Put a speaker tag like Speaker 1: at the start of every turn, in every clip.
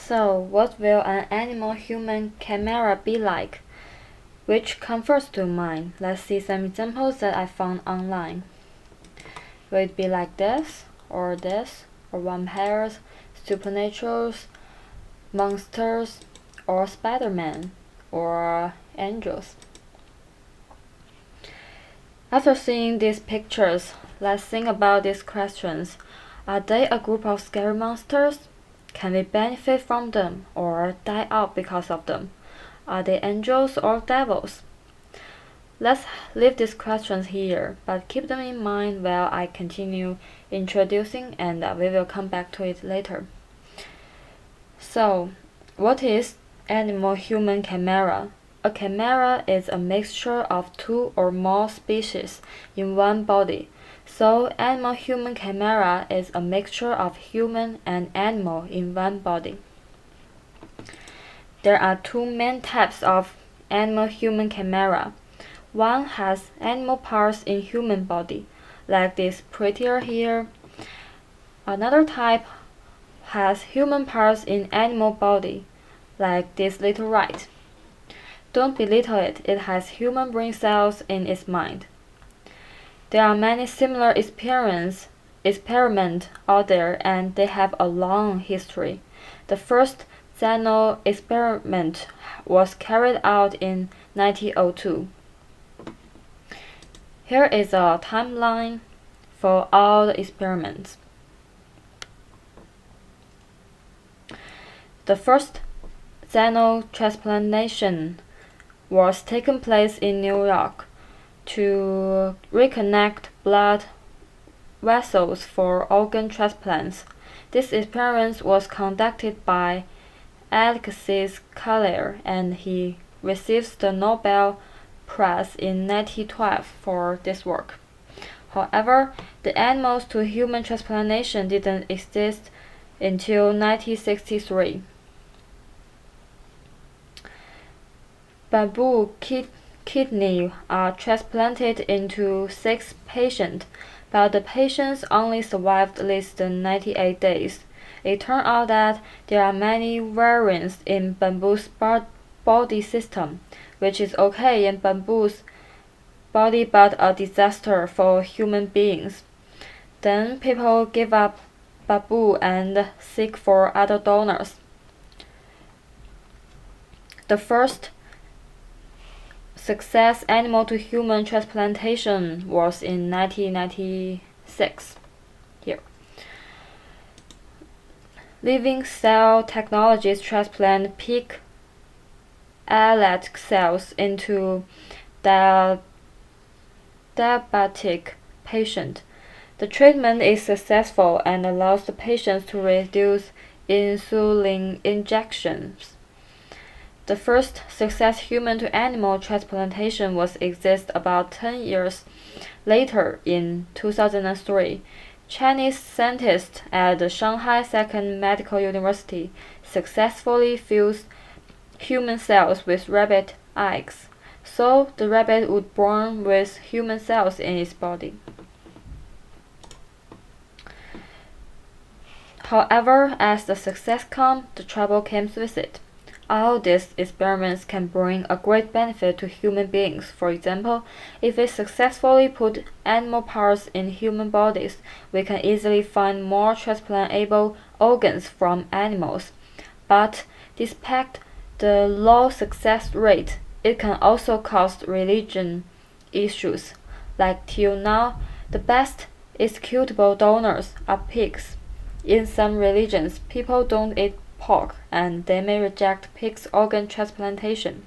Speaker 1: So, what will an animal-human camera be like? Which comes first to mind? Let's see some examples that I found online. Will it be like this, or vampires, supernaturals, monsters, or Spider-Man, or angels? After seeing these pictures, let's think about these questions. Are they a group of scary monsters? Can we benefit from them or die out because of them? Are they angels or devils? Let's leave these questions here, but keep them in mind while I continue introducing, and we will come back to it later. So, what is animal-human camera? A camera is a mixture of two or more species in one body. So, animal-human camera is a mixture of human and animal in one body. There are two main types of animal-human camera. One has animal parts in human body, like this prettier here. Another type has human parts in animal body, like this little rat. Don't belittle it, it has human brain cells in its mind. There are many similar experiments out there, and they have a long history. The first Xeno experiment was carried out in 1902. Here is a timeline for all the experiments. The first xenotransplantation was taken place in New York to reconnect blood vessels for organ transplants. This experiment was conducted by Alexis Callier, and he receives the Nobel Prize in 1912 for this work. However, the animals to human transplantation didn't exist until 1963. Bamboo kidney are transplanted into 6 patients, but the patients only survived less than 98 days. It turned out that there are many variants in bamboo's body system, which is okay in bamboo's body but a disaster for human beings. Then people give up bamboo and seek for other donors. The first success animal to human transplantation was in 1996. Here. Living cell technologies transplant pig islet cells into diabetic patient. The treatment is successful and allows the patients to reduce insulin injections. The first success human to animal transplantation was exist about 10 years later in 2003. Chinese scientists at the Shanghai Second Medical University successfully fused human cells with rabbit eggs, so the rabbit would born with human cells in its body. However, as the success comes, the trouble comes with it. All these experiments can bring a great benefit to human beings. For example, if we successfully put animal parts in human bodies, we can easily find more transplantable organs from animals. But despite the low success rate, it can also cause religion issues. Like till now, the best executable donors are pigs. In some religions, people don't eat pork, and they may reject pig's organ transplantation.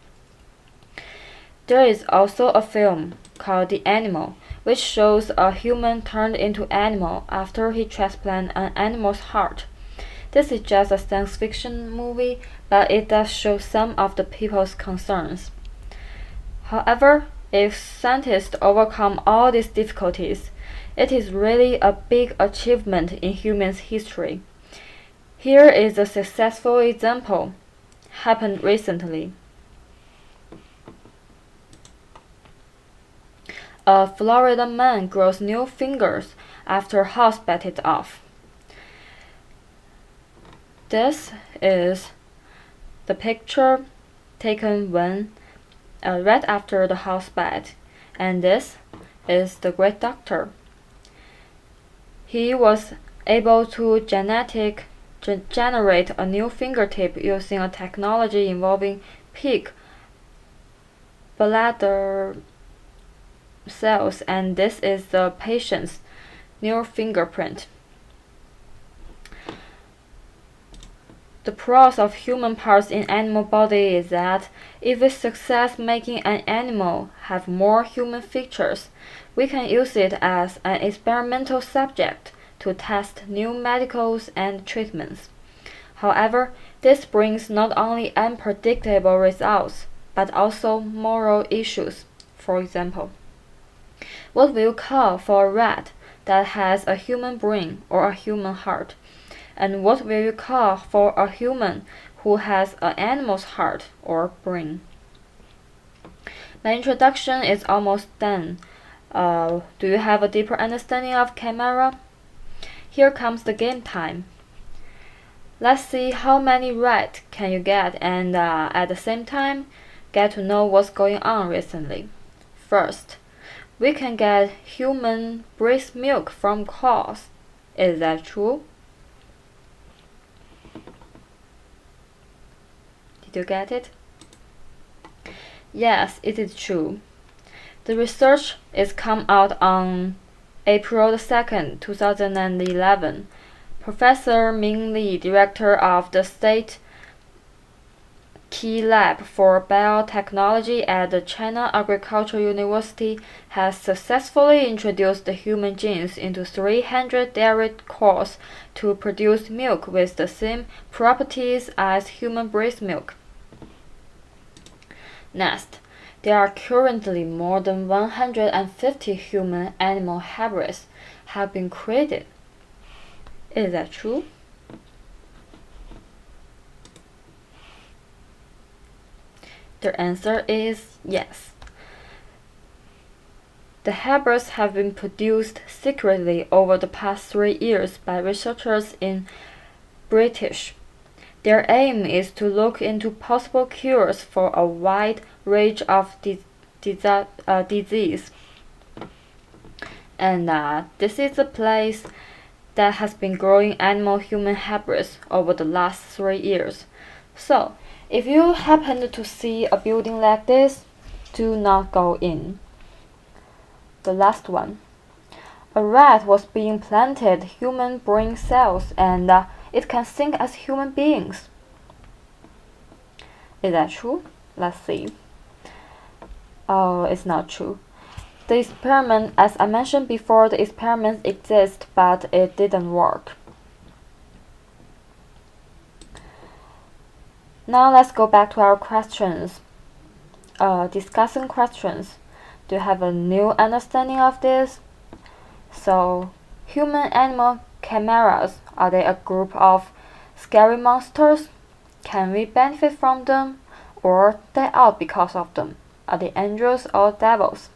Speaker 1: There is also a film called The Animal, which shows a human turned into animal after he transplants an animal's heart. This is just a science fiction movie, but it does show some of the people's concerns. However, if scientists overcome all these difficulties, it is really a big achievement in human history. Here is a successful example, happened recently. A Florida man grows new fingers after a house bit it off. This is the picture taken when right after the house bed, and this is the great doctor. He was able to generate a new fingertip using a technology involving pig bladder cells, and this is the patient's new fingerprint. The pros of human parts in animal body is that if we succeed making an animal have more human features, we can use it as an experimental subject to test new medicals and treatments. However, this brings not only unpredictable results, but also moral issues. For example, what will you call for a rat that has a human brain or a human heart? And what will you call for a human who has an animal's heart or brain? My introduction is almost done. Do you have a deeper understanding of camera? Here comes the game time. Let's see how many right can you get and at the same time get to know what's going on recently. First, we can get human breast milk from cows. Is that true? Did you get it? Yes, it is true. The research is come out on April 2nd, 2011. Professor Ming Li, director of the State Key Lab for Biotechnology at the China Agricultural University, has successfully introduced the human genes into 300 dairy cows to produce milk with the same properties as human breast milk. Next, there are currently more than 150 human-animal hybrids have been created. Is that true? The answer is yes. The hybrids have been produced secretly over the past 3 years by researchers in British. Their aim is to look into possible cures for a wide range of disease. And this is a place that has been growing animal-human hybrids over the last 3 years. So, if you happen to see a building like this, do not go in. The last one. A rat was being planted human brain cells and it can think as human beings. Is that true? Let's see. Oh, it's not true. The experiment, as I mentioned before, the experiment exists, but it didn't work. Now let's go back to our questions. Discussing questions. Do you have a new understanding of this? So, human-animal chimeras, are they a group of scary monsters? Can we benefit from them, or die out because of them? Are they angels or devils?